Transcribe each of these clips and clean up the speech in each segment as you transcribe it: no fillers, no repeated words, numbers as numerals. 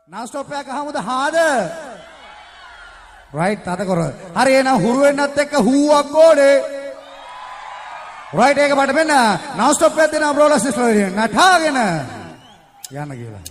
Non stop එක හමුද හාද? right තද කර. හරි එහෙනම් හුරු වෙන්නත් එක්ක හූවක් ඕනේ. right ඒක මට මෙන්න non stop එකක් දෙනවා බ්‍රෝලා සිස්ටර් නටාගෙන යන්න කියලා.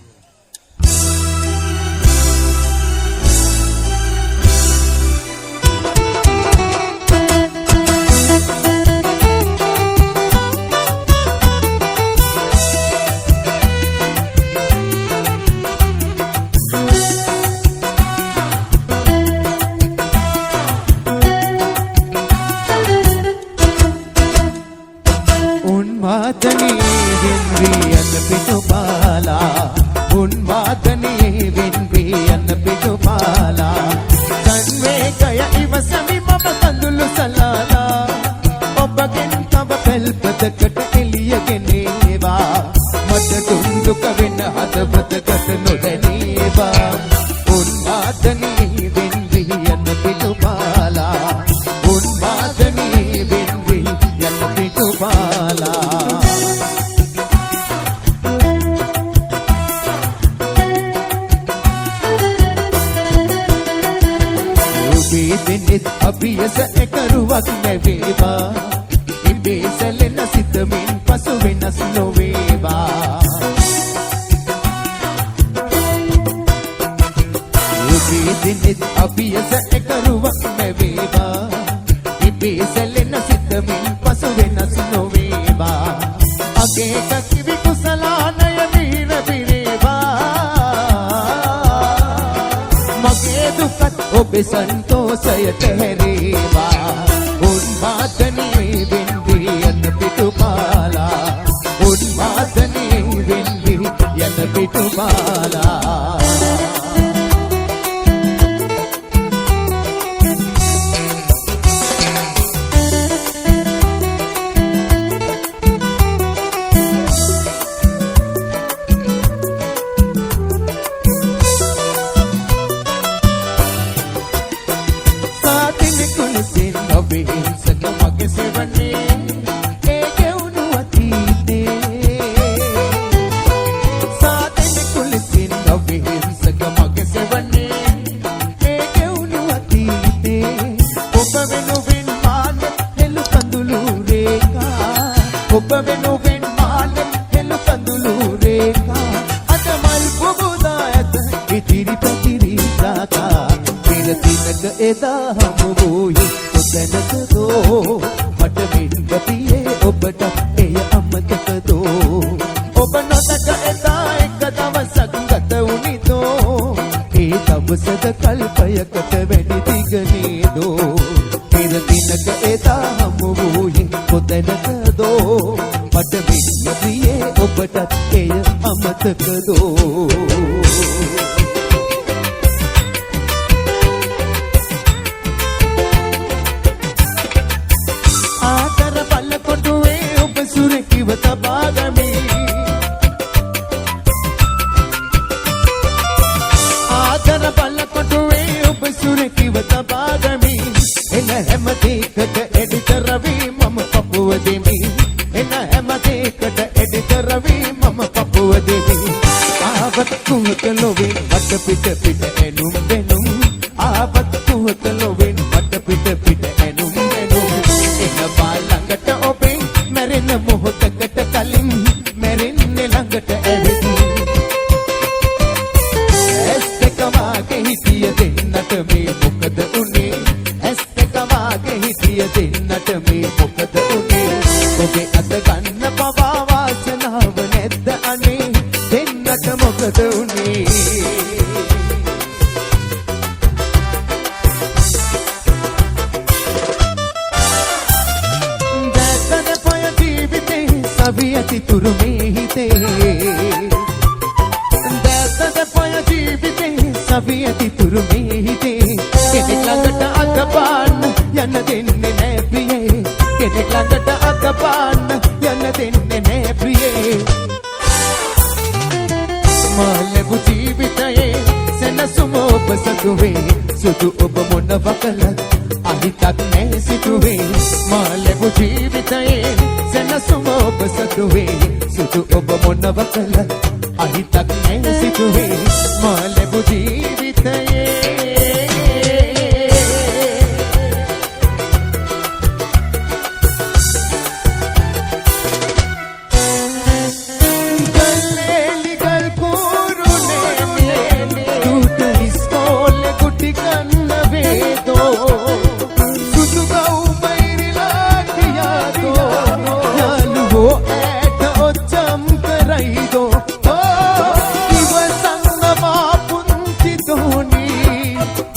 අහිතක් නැ සිතුවේ මා ලැබු ජීවිතයේ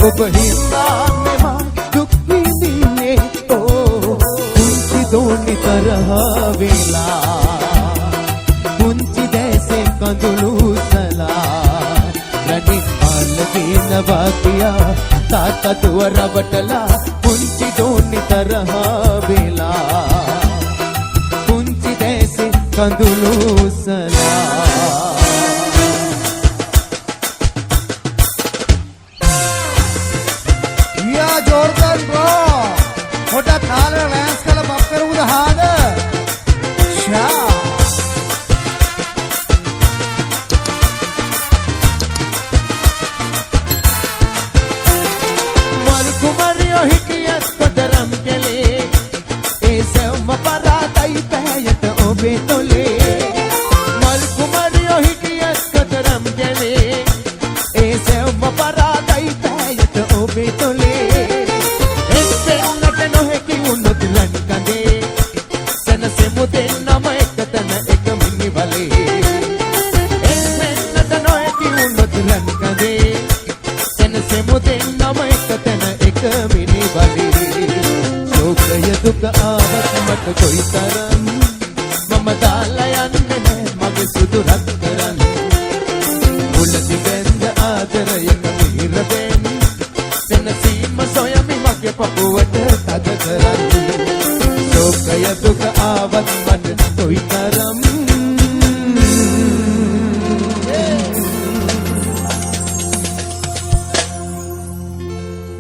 ඔබ හින්දා මෙම දුක් විඳින්නේ පුංචි දෝනි තරහ වෙලා පුංචි දැසේ කඳුළු සලා රණි අල්ලගෙනවා කියා තාත්තා දුව රවටලා පුංචි දෝනි තරහ වෙලා පුංචි දැසේ කඳුළු සලා Jordan bro, what a taller lance kala bakkar ud hada. Sha. Mal kumariyo hikiyat kodaram kele, ese maparatay payat obe tole. Mal kumariyo hikiyat kodaram kele, ese maparatay payat obe tole. දුක ආවත් මට කොයි තරම් මම දාලා යන්නේ නෑ මගේ සුදු රත්තරන් මුලදි බැඳ ආදරයක මිහිරෙන් සෙනසීම සොයමි මගේ පපුවට තද කරන් ශෝකය දුක ආවත් මට කොයි තරම්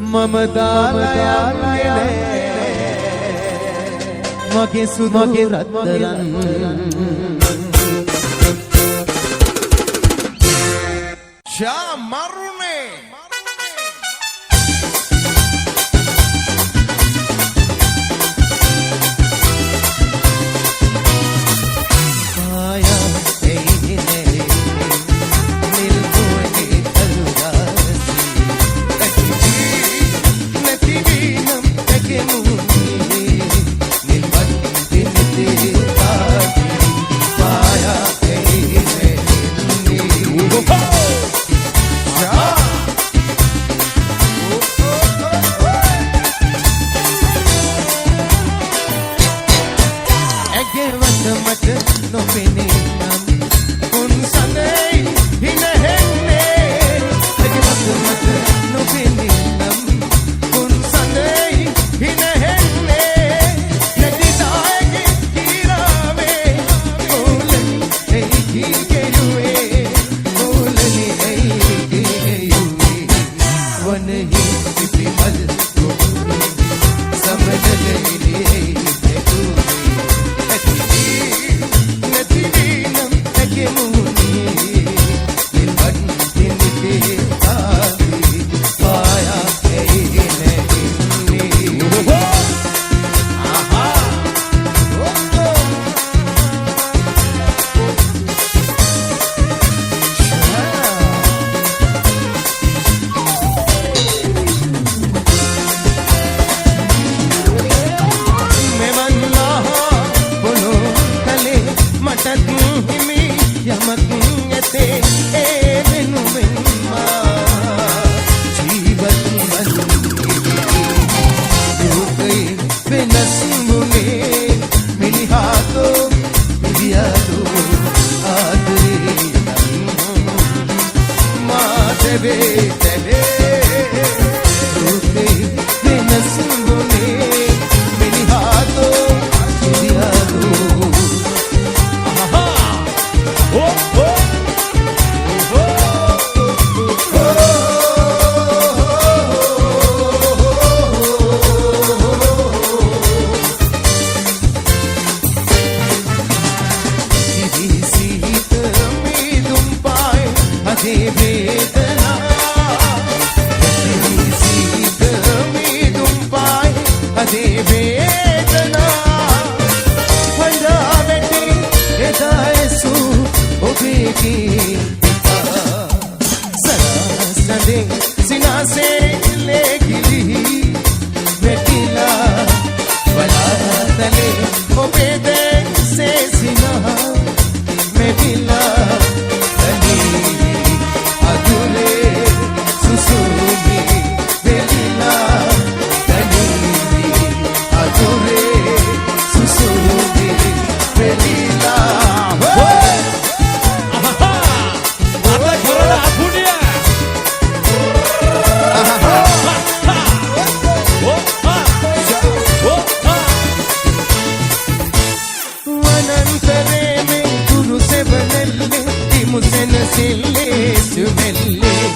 මම දාලා යන්නේ මගේ සුදු රත්තරන් ෂා මරුනේ ආයා එයිනේ නිල් ගෝනේ තරුවාසි නැති වීනම් එකෙමු අදේ වේදනා සීත මීදුම් පායි අදේ වේදනා හඬා වැටි එදා ඇසු ඔබේ ගීතා සරසදේ සිනාසේ ලේගිලි වැටිලා වලාතලේ ඔබේ දැසේ සිනා මෙවිලා තනි අදුරේ සුසුමි වෙලිලා තනි අදුරේ සුසුමි වෙලිලා සිල්ලේ සුමෙල්ලේ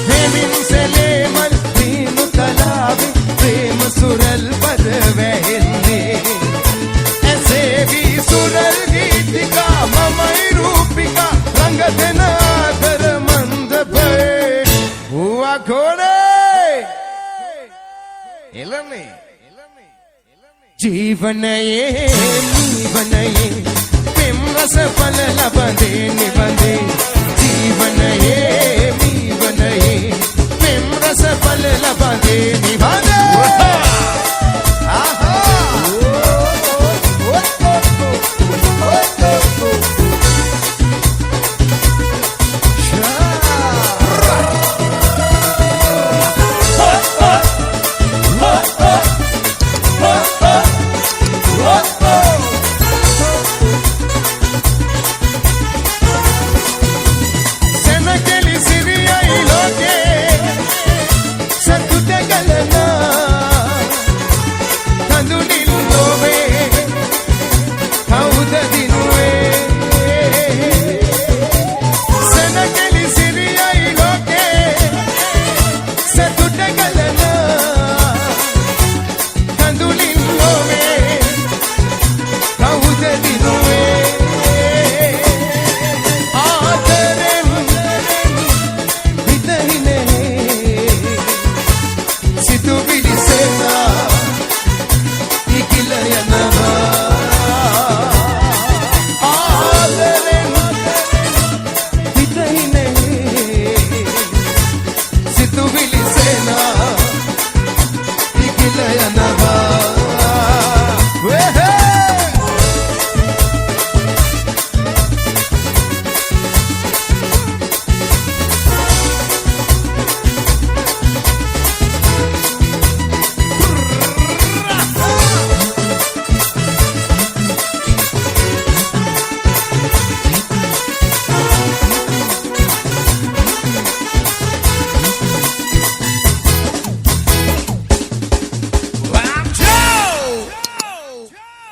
ප්‍රේමින් සෙලේමල් ප්‍රේම කලාවේ ප්‍රේම සුරල් පද වැහෙන්නේ ඇසේ වී සුරල් ගීතිකා මමයි රූපිකා රංග දෙන ආදර මන්දපේ හුවා කොනේ එළමේ ජීවනයේ නීවනයේ පෙම් රස පල ලබඳේ නිබඳේ जीवनये मीवनये प्रेम रस फल लबंदे निभादे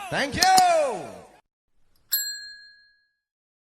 Thank you.